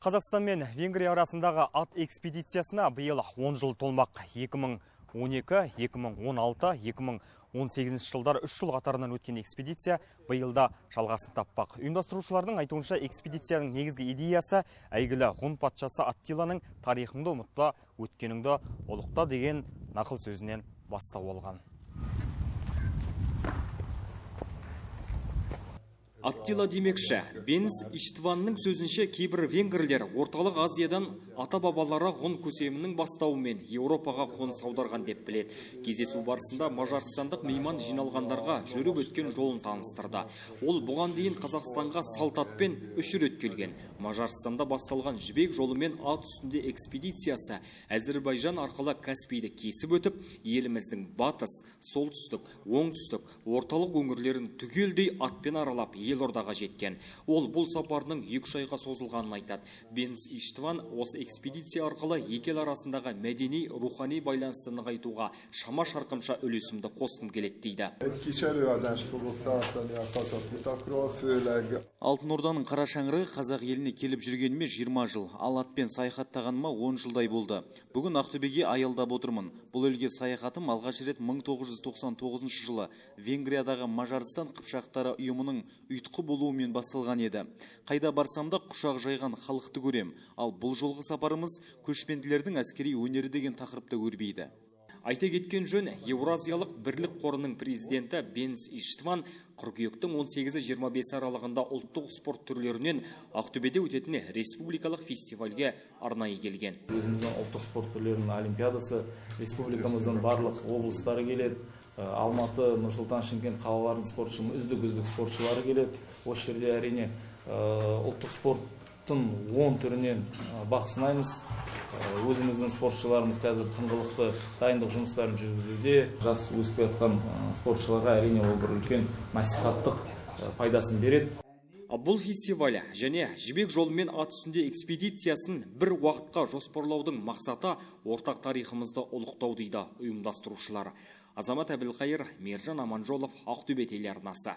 Қазақстан мен Венгрия арасындағы ат экспедициясына биыл 10 жыл толмақ. 2012, 2016, 2018 жылдар 3 жыл қатарынан өткен экспедиция биылда жалғасын таппақ. Ұйымдастырушылардың айтуынша экспедицияның негізгі идеясы әйгілі ғұн патшасы Аттиланың тарихыңды ұмытпа, өткеніңді ұлықта деген нақыл сөзінен бастау алған. Аттила демекші, Бенс Иштванның сөзінше кейбір венгрлер орталық Азиядан ата-бабалары ғұн көсемінің бастауымен Еуропаға қоныс аударған деп біледі. Кездесу барысында мажарстандық мейман жиналғандарға жүріп өткен жолын таныстырды. Ол бұған дейін Қазақстанға салт атпен 3 рет келген. Мажарстанда басталған жібек жолымен ат үстінде экспедициясы Әзірбайжан арқылы Каспийді кесіп өтіп, еліміздің батыс, солтүстік, оңтүстік, орталық өңірлерін түгелдей атпен аралап елордаға жеткен. Ол бұл сапарының 2 айға созылғанын айтады. Бенс Иштван осы экспедиция арқылы екі ел арасындағы мәдени, рухани байланысты нығайтуға шама шарқымша үлесімді қосқым келеді дейді. Алтын Орданың қара шаңырағы қазақ еліне келіп жүргеніме 20 жыл, ал атпен саяхаттағаныма 10 жылдай болды. Бүгін Ақтөбеге аялдап отырмын. Бұл елге саяхатым алғаш рет 1999 жылы Венгриядағы Мажарстан қыпшақтары ұйымының ұйытқы болуымен басталған еді. Қайда барсам да құшақ жайған халықты көрем. Ал бұл жолғы сапарымыз көшпенділердің әскери өнері деген тақырыпты өрбейді. Айта кеткен жөн, Еуразиялық бірлік қорының президенті Бенс Иштван қыркүйектің 18-25 аралығында ұлттық спорт түрлерінен Ақтөбеде өтетін республикалық фестивальге арнайы келген. Өзіміздің ұлттық спорт түрлерінің олимпиадасы, республикамыздың барлық облыстары келеді. Алматы, Нұрсұлтан, Шымкент қалаларының спортшылары, үздік спортшылары келеді. Осы жерде әрине ұлттық спорттың 10 түрінен бақ сынаймыз. Өзіміздің спортшыларымыз қазір тыңғылықты дайындық жұмыстарын жүргізуде. Жас өсіп жатқан спортшыларға әрине ол бір үлкен насихаттық пайдасын береді. Бұл фестиваль және жібек жолымен ат үстінде экспедициясын бір уақытқа жоспарлаудың мақсаты ортақ тарихымызды ұлықтау дейді ұйымдастырушылар. Азамат Әбілқайыр, Мержан Аманжолов, Ақтөбе телеарнасы.